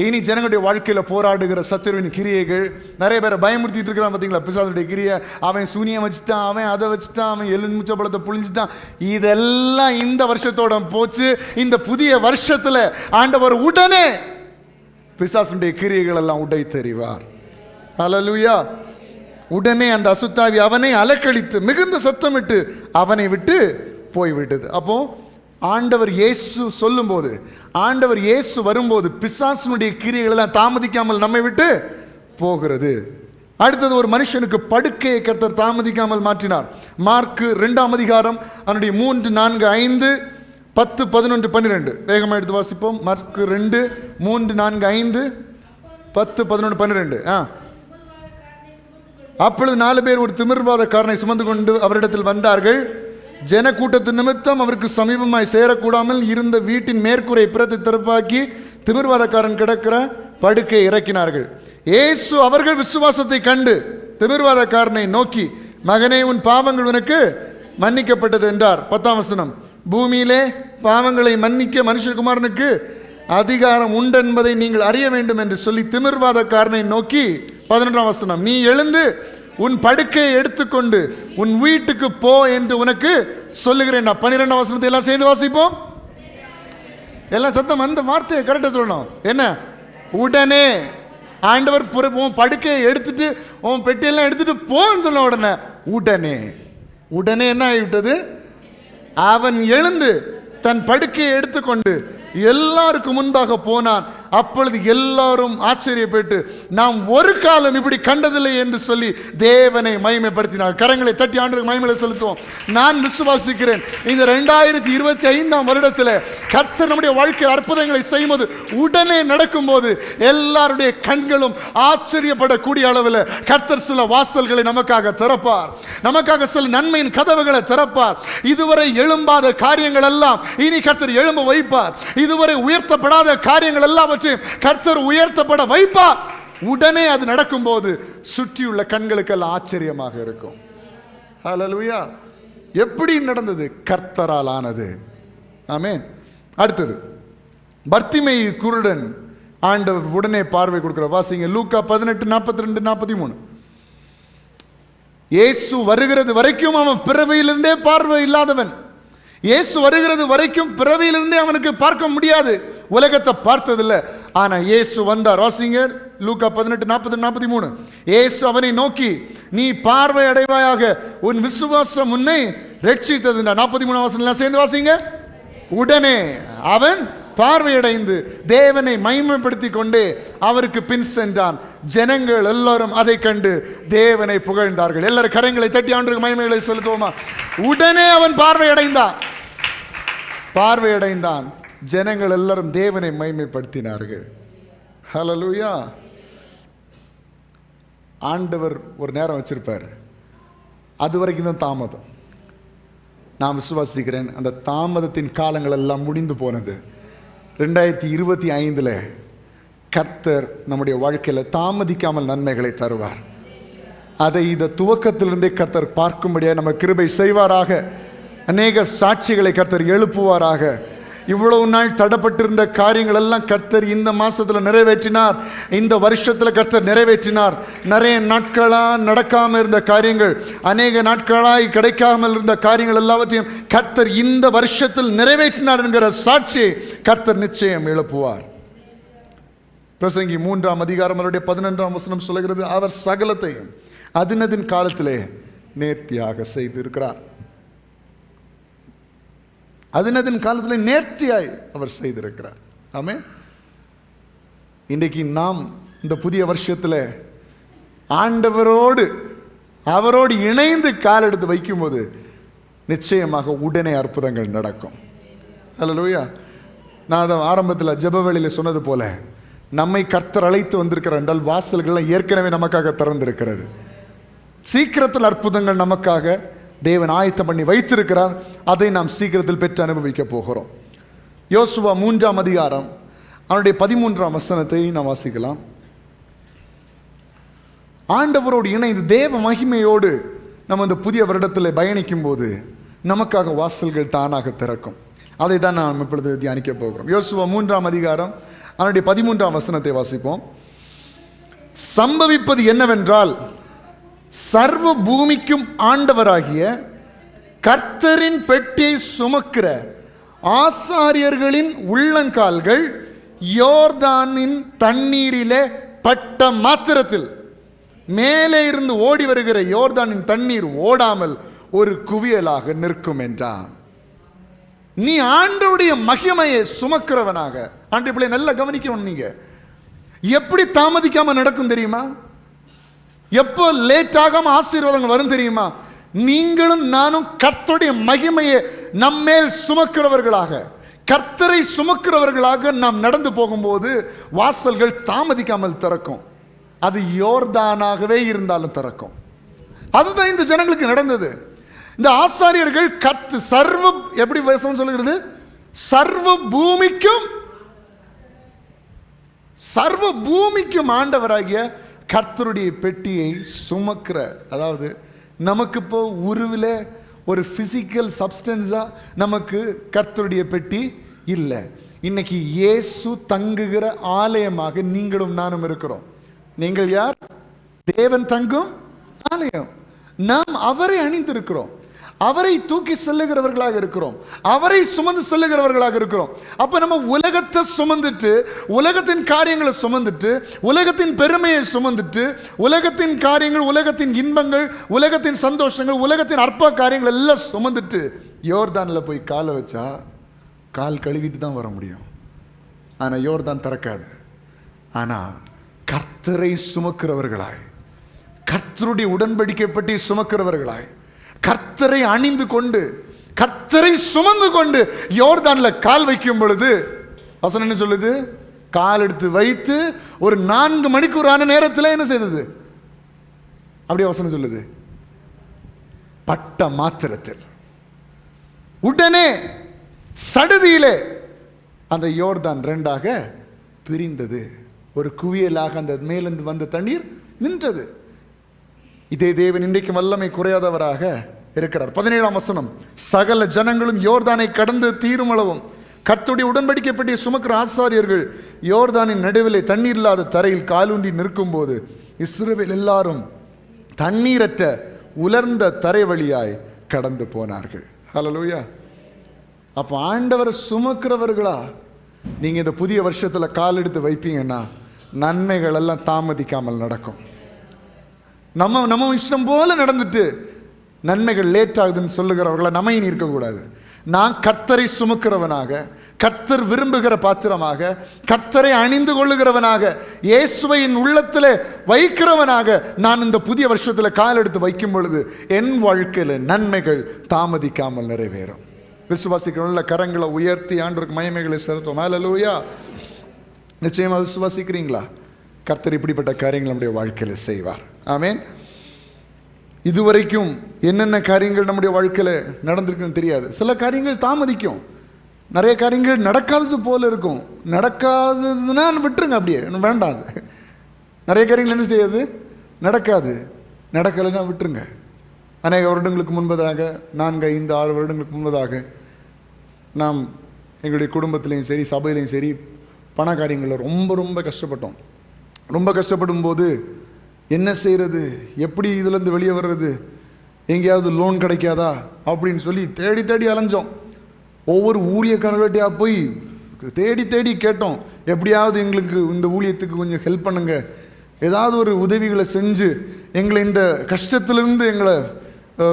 [SPEAKER 1] இனி ஜனங்களுடைய வாழ்க்கையில் போராடுகிற சத்துருவின் கிரியைகள், நிறைய பேரை பயமுறுத்திட்டு இருக்கிறான் பார்த்தீங்களா, பிசாசுடைய கிரியை. அவன் சூனியம் வச்சுட்டான், அவன் அதை வச்சுட்டான், அவன் எலுமிச்சை பழத்தை புழிஞ்சுட்டான். இதெல்லாம் இந்த வருஷத்தோட போச்சு. இந்த புதிய வருஷத்தில் ஆண்டவர் உடனே பிசாசுடைய கிரியைகள் எல்லாம் உடை தெரிவார். ஹல்லேலூயா. உடனே அந்த அசுத்தாவி அவனை அலக்கழித்து மிகுந்த சத்தமிட்டு அவனை விட்டு போய்விட்டது. அப்போ ஆண்டவர் இயேசு சொல்லும்போது, ஆண்டவர் இயேசு வரும்போது பிசாசுனுடைய கிரியைகள் எல்லாம் தாமதிக்காமல் நம்மை விட்டு போகிறது. அடுத்தது, ஒரு மனுஷனுக்கு படுக்கையை கர்த்தர் தாமதிக்காமல் மாற்றினார். மார்க் 2 அதிகாரம் 3, 4, 5, 10, 11, 12 வேகமாக எடுத்து வாசிப்போம். மார்க் 2, 3, 4, 5, 10, 11, 12. அப்பொழுது 4 பேர் ஒரு திமிர்வாதக்காரனை சுமந்து கொண்டு அவரிடத்தில் வந்தார்கள். ஜன கூட்டத்து நிமித்தம் அவருக்கு சமீபமாய் சேரக்கூடாமல் இருந்த வீட்டின் மேற்கூரை புறத்தை திறப்பாக்கி திமிர்வாதக்காரன் கிடக்கிற படுக்கை இறக்கினார்கள். இயேசு அவர்கள் விசுவாசத்தை கண்டு திமிர்வாதக்காரனை நோக்கி, மகனே, உன் பாவங்கள் உனக்கு மன்னிக்கப்பட்டது என்றார். 10ஆம் வசனம், பூமியிலே பாவங்களை மன்னிக்க மனுஷகுமாரனுக்கு அதிகாரம் உண்டு என்பதை நீங்கள் அறிய வேண்டும் என்று சொல்லி திமிர்வாதக்காரனை நோக்கி 11ஆம் வசனம், நீ எழுந்து உன் படுக்கையை எடுத்துக்கொண்டு உன் வீட்டுக்கு போ என்று உனக்கு சொல்லுகிறேன். 12ஆம் வசனத்தை எல்லாம் சேர்ந்து வாசிப்போம். எல்லாம் சத்தம் அந்த வார்த்தையை கரெக்டாக சொல்லணும். என்ன? உடனே. ஆண்டவர் உன் படுக்கையை எடுத்துட்டு உன் பெட்டியெல்லாம் எடுத்துட்டு போன்னு சொன்ன உடனே உடனே உடனே என்ன ஆகிவிட்டது? அவன் எழுந்து தன் படுக்கையை எடுத்துக்கொண்டு எல்லாருக்கும் முன்பாக போனான். அப்பொழுது எல்லாரும் ஆச்சரியப்பட்டு, நாம் ஒரு காலம் இப்படி கண்டதில்லை என்று சொல்லி தேவனை மகிமைப்படுத்தினார். கரங்களை தட்டி ஆண்டவருக்கு மகிமையை செலுத்துவோம். நான் விசுவாசிக்கிறேன், இந்த 2025ஆம் வருடத்தில் கர்த்தர் நம்முடைய வாழ்க்கையில் அற்புதங்களை செய்யும்போது, உடனே நடக்கும்போது எல்லாருடைய கண்களும் ஆச்சரியப்படக்கூடிய அளவில் கர்த்தர் சில வாசல்களை நமக்காக திறப்பார். நமக்காக சில நன்மையின் கதவுகளை திறப்பார். இதுவரை எழும்பாத காரியங்கள் எல்லாம் இனி கர்த்தர் எழும்ப வைப்பார். இதுவரை உயர்த்தப்படாத காரியங்கள் எல்லாவற்றையும் கர்த்தர் உயர்த்தப்பட வைப்பார். உடனே அது நடக்கும்போது சுற்றியுள்ள கண்களுக்கெல்லாம் ஆச்சரியமாக இருக்கும். ஹல்லேலூயா. எப்படி நடந்தது? கர்த்தரால் ஆனது. ஆமென். அடுத்தது, பர்த்திமேயு குருடன் ஆண்டவர் உடனே பார்வை கொடுக்கிற. வாசிங்க லூக்கா 18, 42, 43. இயேசு வருகிறது வரைக்கும் அவன் பிறவியிலிருந்தே பார்வை இல்லாதவன். இயேசு வருகிறது வரைக்கும் பிறவியிலிருந்தே அவனுக்கு பார்க்க முடியாது, உலகத்தை பார்த்ததில்லை. ஆனா இயேசு வந்தார். வாசிங்க லூக்கா 18, 40, 43. இயேசு அவனை நோக்கி, நீ பார்வை அடைவாயாக, உன் விசுவாசம் உன்னை ரட்சித்தது. 43ஆம் வசனம் சேர்ந்து வாசிங்க. உடனே அவன் பார்வையடைந்து தேவனை மகிமைப்படுத்தி கொண்டே அவருக்கு பின் சென்றான். ஜனங்கள் எல்லாரும் அதை கண்டு தேவனை புகழ்ந்தார்கள். எல்லாரும் கரங்களை தட்டி ஆண்டவருக்கு மகிமைகளை செலுத்துவோமா? உடனே அவன் பார்வையடைந்தான். ஜனங்கள் எல்லாரும் தேவனை மகிமைப்படுத்தினார்கள். ஹல்லேலூயா. ஆண்டவர் ஒரு நேரம் வச்சிருப்பார். அது வரைக்கும் தான் தாமதம். நான் விசுவாசிக்கிறேன், அந்த தாமதத்தின் காலங்கள் எல்லாம் முடிந்து போனது. 2025 கர்த்தர் நம்முடைய வாழ்க்கையில் தாமதிக்காமல் நன்மைகளை தருவார். அதை இந்த துவக்கத்திலிருந்தே கர்த்தர் பார்க்கும்படியாக நம்ம கிருபை செய்வாராக. அநேக சாட்சிகளை கர்த்தர் எழுப்புவாராக. இவ்வளவு நாள் தடப்பட்டிருந்த காரியங்கள் எல்லாம் கர்த்தர் இந்த மாசத்துல நிறைவேற்றினார். இந்த வருஷத்துல கர்த்தர் நிறைவேற்றினார். நிறைய நாட்களா நடக்காம இருந்த காரியங்கள், அநேக நாட்களாய் கிடைக்காமல் இருந்த காரியங்கள் எல்லாவற்றையும் கர்த்தர் இந்த வருஷத்தில் நிறைவேற்றினார் என்கிற சாட்சியை கர்த்தர் நிச்சயம் எழுப்புவார். பிரசங்கி 3ஆம் அதிகாரம் 11ஆம் வசனம் சொல்லுகிறது, அவர் சகலத்தையும் அதினதின் காலத்திலே நேர்த்தியாக செய்திருக்கிறார். அதினதின் காலத்தில் நேர்த்தியாய் அவர் செய்திருக்கிறார். ஆமென். இன்றைக்கு நாம் இந்த புதிய வருஷத்தில் ஆண்டவரோடு அவரோடு இணைந்து கால் எடுத்து வைக்கும்போது நிச்சயமாக உடனே அற்புதங்கள் நடக்கும். அல்லேலூயா. நான் அதை ஆரம்பத்தில் ஜெபவேளையில் சொன்னது போல, நம்மை கர்த்தர் அழைத்து வந்திருக்கிறார் என்றால் வாசல்கள்லாம் ஏற்கனவே நமக்காக திறந்திருக்கிறது. சீக்கிரத்தில் அற்புதங்கள் நமக்காக தேவன் ஆயத்தம் பண்ணி வைத்திருக்கிறார். அதை நாம் சீக்கிரத்தில் பெற்று அனுபவிக்க போகிறோம். யோசுவா 3ஆம் அதிகாரம் அவனுடைய 13ஆம் வசனத்தை நாம் வாசிக்கலாம். ஆண்டவரோடு இணைந்து தேவ மகிமையோடு நம்ம இந்த புதிய வருடத்தில் பயணிக்கும் போது நமக்காக வாசல்கள் தானாக திறக்கும். அதை தான் நாம் இப்பொழுது தியானிக்க போகிறோம். யோசுவா 3ஆம் அதிகாரம் அவனுடைய 13ஆம் வசனத்தை வாசிப்போம். சம்பவிப்பது என்னவென்றால், சர்வ பூமிக்கும் ஆண்டவராகிய கர்த்தரின் பெட்டியை சுமக்கிற ஆசாரியர்களின் உள்ளங்கால்கள் யோர்தானின் தண்ணீரிலே பட்ட மாத்திரத்தில் மேலே இருந்து ஓடி வருகிற யோர்தானின் தண்ணீர் ஓடாமல் ஒரு குவியலாக நிற்கும் என்றான். நீ ஆண்டவருடைய மகிமையை சுமக்கிறவனாக, ஆண்டு பிள்ளை நல்லா கவனிக்கணும். நீங்க எப்படி தாமதிக்காம நடக்கும் தெரியுமா? எப்போ லேட் ஆகாம ஆசீர்வாதங்கள் வரும் தெரியுமா? நீங்களும் நானும் கர்த்தருடைய மகிமையை நம்மேல் சுமக்கிறவர்களாக, கர்த்தரை சுமக்கிறவர்களாக நாம் நடந்து போகும்போது வாசல்கள் தாமதிக்காமல் திறக்கும். அது யோர்தானாகவே இருந்தாலும் திறக்கும். அதுதான் இந்த ஜனங்களுக்கு நடந்தது. இந்த ஆசாரியர்கள் சர்வ, எப்படி வசனம் சொல்லுகிறது, சர்வ பூமிக்கும் ஆண்டவராகிய கர்த்தருடைய பெட்டியை சுமக்கிற, அதாவது நமக்கு இப்போ உருவில் ஒரு பிசிக்கல் சப்ஸ்டன்ஸா நமக்கு கர்த்தருடைய பெட்டி இல்லை. இன்னைக்கு இயேசு தங்குகிற ஆலயமாக நீங்களும் நானும் இருக்கிறோம். நீங்கள் யார்? தேவன் தங்கும் ஆலயம். நாம் அவரை அணிந்திருக்கிறோம், அவரை தூக்கி செல்லுகிறவர்களாக இருக்கிறோம், அவரை சுமந்து செல்லுகிறவர்களாக இருக்கிறோம். அப்ப நம்ம உலகத்தை சுமந்துட்டு, உலகத்தின் காரியங்களை சுமந்துட்டு, உலகத்தின் பெருமையை சுமந்துட்டு, உலகத்தின் காரியங்கள், உலகத்தின் இன்பங்கள், உலகத்தின் சந்தோஷங்கள், உலகத்தின் அற்ப காரியங்கள் எல்லாம் சுமந்துட்டு யோர்தானில் போய் காலை வச்சா கால் கழுவிட்டு தான் வர முடியும். ஆனால் யோர்தான் திறக்காது. ஆனால் கர்த்தரை சுமக்கிறவர்களாய், கர்த்தருடைய உடன்படிக்கை பற்றி சுமக்கிறவர்களாய், கர்த்தரை அணிந்து கொண்டு, கர்த்தரை சுமந்து கொண்டு யோர்தான்ல கால் வைக்கும் பொழுது வசனம் என்ன சொல்லுது? கால் எடுத்து வைத்து ஒரு 4 மணிக்கூறான நேரத்தில் என்ன செய்தது? அப்படியே வசனம் சொல்லுது, பட்ட மாத்திரத்தில், உடனே சடுதியிலே அந்த யோர்தான் 2ஆக பிரிந்தது. ஒரு குவியலாக அந்த மேலிருந்து வந்த தண்ணீர் நின்றது. இதே தேவன் இன்றைக்கு வல்லமை குறையாதவராக இருக்கிறார். 17ஆம் வசனம், சகல ஜனங்களும் யோர்தானை கடந்து தீருமளவும் கர்த்தருடைய உடன்படிக்கை பற்றி சுமக்கிற ஆசாரியர்கள் யோர்தானின் நடுவிலே தண்ணீர் இல்லாத தரையில் காலூன்றி நிற்கும் போது இஸ்ரவேல் எல்லாரும் தண்ணீரற்ற உலர்ந்த தரை வழியாய் கடந்து போனார்கள். ஹல்லேலூயா. அப்போ ஆண்டவர் சுமக்கிறவர்களா நீங்க இந்த புதிய வருஷத்துல கால் எடுத்து வைப்பீங்கன்னா நன்மைகள் எல்லாம் தாமதிக்காமல் நடக்கும். நம்ம இஷ்டம் போல நடந்துட்டு நன்மைகள் லேட் ஆகுதுன்னு சொல்லுகிறவர்களா நம்ம இனி இருக்கக்கூடாது. நான் கர்த்தரை சுமக்கிறவனாக, கர்த்தர் விரும்புகிற பாத்திரமாக, கர்த்தரை அணிந்து கொள்ளுகிறவனாக, இயேசுவை என் உள்ளத்தில் வைக்கிறவனாக நான் இந்த புதிய வருஷத்தில் கால் எடுத்து வைக்கும் பொழுது என் வாழ்க்கையில் நன்மைகள் தாமதிக்காமல் நிறைவேறும். விசுவாசிக்கிற கரங்களை உயர்த்தி ஆண்டவருக்கு மகிமைகளை செலுத்துவோம். ஹல்லேலூயா. நிச்சயமா விசுவாசிக்கிறீங்களா? கர்த்தர் இப்படிப்பட்ட காரியங்கள் நம்முடைய வாழ்க்கையில் செய்வார். ஆமென். இதுவரைக்கும் என்னென்ன காரியங்கள் நம்முடைய வாழ்க்கையில் நடந்திருக்குன்னு தெரியாது. சில காரியங்கள் தாமதிக்கும், நிறைய காரியங்கள் நடக்காதது போல இருக்கும். நடக்காததுன்னா விட்டுருங்க, அப்படியே வேண்டாது. நிறைய காரியங்கள் என்ன செய்யாது? நடக்காது. நடக்கலைன்னா விட்டுருங்க. அநேக வருடங்களுக்கு முன்பதாக 4, 5, 6 வருடங்களுக்கு முன்பதாக நாம் எங்களுடைய குடும்பத்திலையும் சரி சபையிலையும் சரி பண காரியங்களில் ரொம்ப ரொம்ப கஷ்டப்பட்டோம். ரொம்ப கஷ்டப்படும் போது என்ன செய்கிறது, எப்படி இதுலேருந்து வெளியே வர்றது, எங்கேயாவது லோன் கிடைக்காதா அப்படின்னு சொல்லி தேடி தேடி அலைஞ்சோம். ஒவ்வொரு ஊழியக்காரர்கள்ட்டையா போய் தேடி தேடி கேட்டோம், எப்படியாவது எங்களுக்கு இந்த ஊழியத்துக்கு கொஞ்சம் ஹெல்ப் பண்ணுங்க, ஏதாவது ஒரு உதவிகளை செஞ்சு எங்களை இந்த கஷ்டத்திலிருந்து எங்களை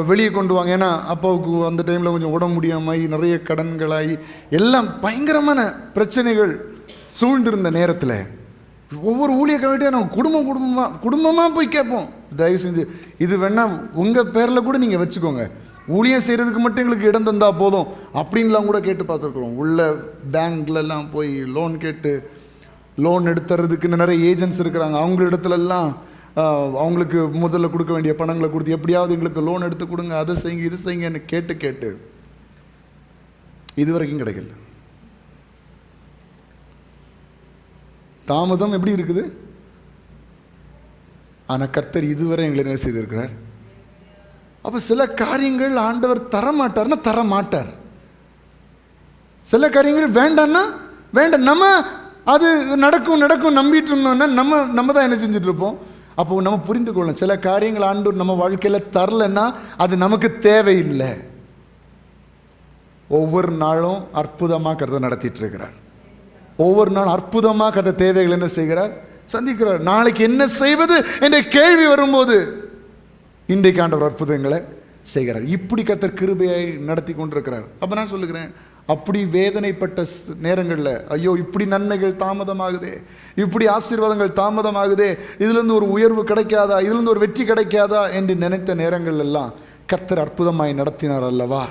[SPEAKER 1] வெளியே கொண்டு வாங்க. ஏன்னா அப்பாவுக்கு அந்த டைமில் கொஞ்சம் உடம்பு முடியாமல் நிறைய கடன்களாகி எல்லாம் பயங்கரமான பிரச்சனைகள் சூழ்ந்திருந்த நேரத்தில் ஒவ்வொரு ஊழியக்காரர்கிட்டையும் நம்ம குடும்பமாக போய் கேட்போம், தயவு செஞ்சு இது வேணால் உங்கள் பேரில் கூட நீங்கள் வச்சுக்கோங்க, ஊழியம் செய்கிறதுக்கு மட்டும் எங்களுக்கு இடம் தந்தால் போதும் அப்படின்லாம் கூட கேட்டு பார்த்துருக்குறோம். உள்ள பேங்க்லலாம் போய் லோன் கேட்டு லோன் எடுத்துறதுக்கு நிறைய ஏஜென்ட்ஸ் இருக்கிறாங்க, அவங்க இடத்துலலாம் அவங்களுக்கு முதல்ல கொடுக்க வேண்டிய பணங்களை கொடுத்து எப்படியாவது எங்களுக்கு லோன் எடுத்து கொடுங்க, அதை செய்யுங்க இது செய்யுங்கன்னு கேட்டு கேட்டு இது வரைக்கும் கிடைக்கல. தாமதம் எப்படி இருக்குது, ஆனால் கர்த்தர் இதுவரை எங்களை என்ன செய்திருக்கிறார். அப்போ சில காரியங்கள் ஆண்டவர் தரமாட்டார்னா தரமாட்டார், சில காரியங்கள் வேண்டான்னா வேண்டாம். நம்ம அது நடக்கும் நடக்கும் நம்பிட்டு இருந்தோம்னா நம்ம தான் என்ன செஞ்சுட்டு இருப்போம். அப்போ நம்ம புரிந்து கொள்ளணும், சில காரியங்கள் ஆண்டவர் நம்ம வாழ்க்கையில் தரலைன்னா அது நமக்கு தேவையில்லை. ஒவ்வொரு நாளும் அற்புதமாக கருத்தை நடத்திட்டு இருக்கிறார், ஒவ்வொரு நாளும் அற்புதமாக கருத்த தேவைகள் என்ன செய்கிறார், சந்திக்கிறார். நாளைக்கு என்ன செய்வது என்ற கேள்வி வரும்போது இன்றைக்கு ஆண்டவர் அற்புதங்களை செய்கிறார். இப்படி கர்த்தர் கிருபையை நடத்தி கொண்டிருக்கிறார். அப்போ நான் சொல்லுகிறேன், அப்படி வேதனைப்பட்ட நேரங்களில் ஐயோ இப்படி நன்மைகள் தாமதமாகுதே, இப்படி ஆசீர்வாதங்கள் தாமதமாகுதே, இதுலேருந்து ஒரு உயர்வு கிடைக்காதா, இதுலேருந்து ஒரு வெற்றி கிடைக்காதா என்று நினைத்த நேரங்கள் எல்லாம் கர்த்தர் அற்புதமாய் நடத்தினார் அல்லவா.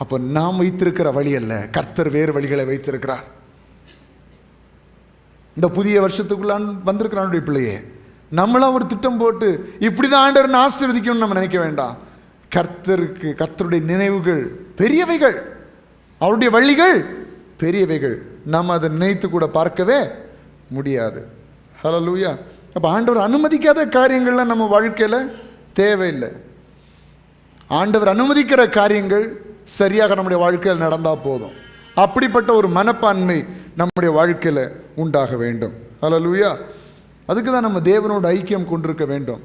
[SPEAKER 1] அப்போ நாம் வைத்திருக்கிற வழி அல்ல, கர்த்தர் வேறு வழிகளை வைத்திருக்கிறார். இந்த புதிய வருஷத்துக்குள்ள வந்திருக்கிறானுடைய பிள்ளையே, நம்மளாம் ஒரு திட்டம் போட்டு இப்படிதான் ஆண்டவரை ஆசீர்வதிக்கணும்னு நம்ம நினைக்க வேண்டாம். கர்த்தருடைய நினைவுகள் பெரியவைகள், அவருடைய வழிகள் பெரியவைகள், நம்ம அதை நினைத்து கூட பார்க்கவே முடியாது. ஹல்லேலூயா. அப்போ ஆண்டவர் அனுமதிக்காத காரியங்கள்லாம் நம்ம வாழ்க்கையில் தேவையில்லை. ஆண்டவர் அனுமதிக்கிற காரியங்கள் சரியாக நம்முடைய வாழ்க்கையில் நடந்தால் போதும். அப்படிப்பட்ட ஒரு மனப்பான்மை நம்முடைய வாழ்க்கையில் உண்டாக வேண்டும். ஹல்லேலூயா. அதுக்கு தான் நம்ம தேவனோட ஐக்கியம் கொண்டிருக்க வேண்டும்.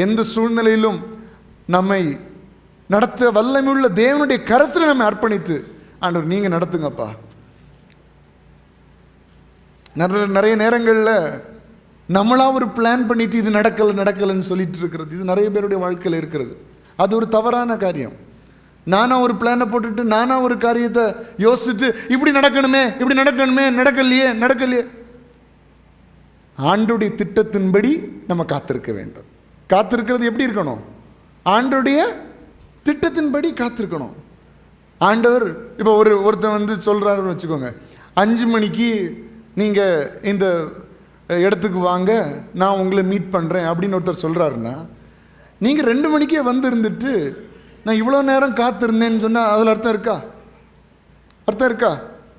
[SPEAKER 1] எந்த சூழ்நிலையிலும் நம்மை நடத்த வல்லமையுள்ள தேவனுடைய கரத்தில் நம்ம அர்ப்பணித்து, ஆண்டவர் நீங்கள் நடத்துங்கப்பா. நிறைய நேரங்களில் நம்மளா ஒரு பிளான் பண்ணிட்டு இது நடக்கலைன்னு சொல்லிட்டு இருக்கிறது, இது நிறைய பேருடைய வாழ்க்கையில் இருக்கிறது. அது ஒரு தவறான காரியம். நானா ஒரு பிளானை போட்டுட்டு நானா ஒரு காரியத்தை யோசிச்சுட்டு இப்படி நடக்கணுமே நடக்கலையே. ஆண்டுடைய திட்டத்தின்படி நம்ம காத்திருக்க வேண்டும். காத்திருக்கிறது எப்படி இருக்கணும், ஆண்டுடைய திட்டத்தின்படி காத்திருக்கணும். ஆண்டவர் இப்போ ஒருத்தன் வந்து சொல்கிறாருன்னு வச்சுக்கோங்க, 5 மணிக்கு நீங்கள் இந்த இடத்துக்கு வாங்க, நான் உங்களை மீட் பண்ணுறேன் அப்படின்னு ஒருத்தர் சொல்கிறாருன்னா, நீங்கள் 2 மணிக்கே வந்து இருந்துட்டு நான் இவ்வளோ நேரம் காத்திருந்தேன்னு சொன்னால் அதில் அர்த்தம் இருக்கா?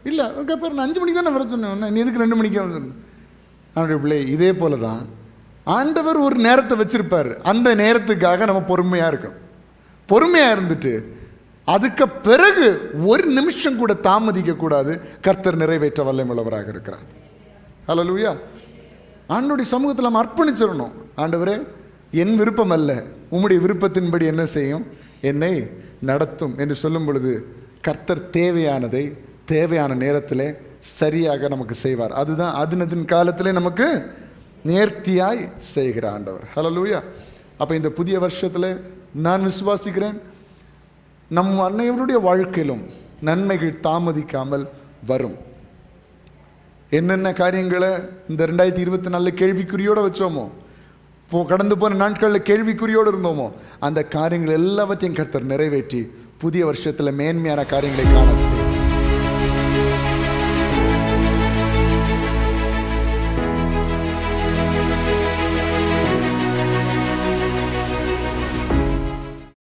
[SPEAKER 1] இல்லை. அதுக்கப்புறம் நான் 5 மணிக்கு தான் நான் வர சொன்னேன், நீ எதுக்கு 2 மணிக்கே வந்துருந்தேன்? அவனுடைய பிள்ளை இதே போல தான் ஆண்டவர் ஒரு நேரத்தை வச்சிருப்பார். அந்த நேரத்துக்காக நம்ம பொறுமையாக இருந்துட்டு அதுக்கு பிறகு ஒரு நிமிஷம் கூட தாமதிக்க கூடாது. கர்த்தர் நிறைவேற்ற வல்லமையுள்ளவராக இருக்கிறார். ஹல்லேலூயா. ஆண்டவருடைய சமூகத்தில் நம்ம அர்ப்பணிச்சிடணும். ஆண்டவரே, என் விருப்பம் அல்ல, உம்முடைய விருப்பத்தின்படி என்ன செய்யும், என்னை நடத்தும் என்று சொல்லும் பொழுது கர்த்தர் தேவையான நேரத்தில் சரியாக நமக்கு செய்வார். அதுதான் அதினத்தின் காலத்திலே நமக்கு நேர்த்தியாய் செய்கிற ஆண்டவர். ஹல்லேலூயா. அப்போ இந்த புதிய வருஷத்தில் நான் விசுவாசிக்கிறேன், நம் அன்னையவருடைய வாழ்க்கையிலும் நன்மைகள் தாமதிக்காமல் வரும். என்னென்ன காரியங்களை இந்த 2024 கேள்விக்குறியோடு வச்சோமோ, கடந்து போன நாட்களில் கேள்விக்குறியோடு இருந்தோமோ, அந்த காரியங்கள் எல்லாவற்றையும் கர்த்தர் நிறைவேற்றி புதிய வருஷத்தில் மேன்மையான காரியங்களை காண செய்யும்.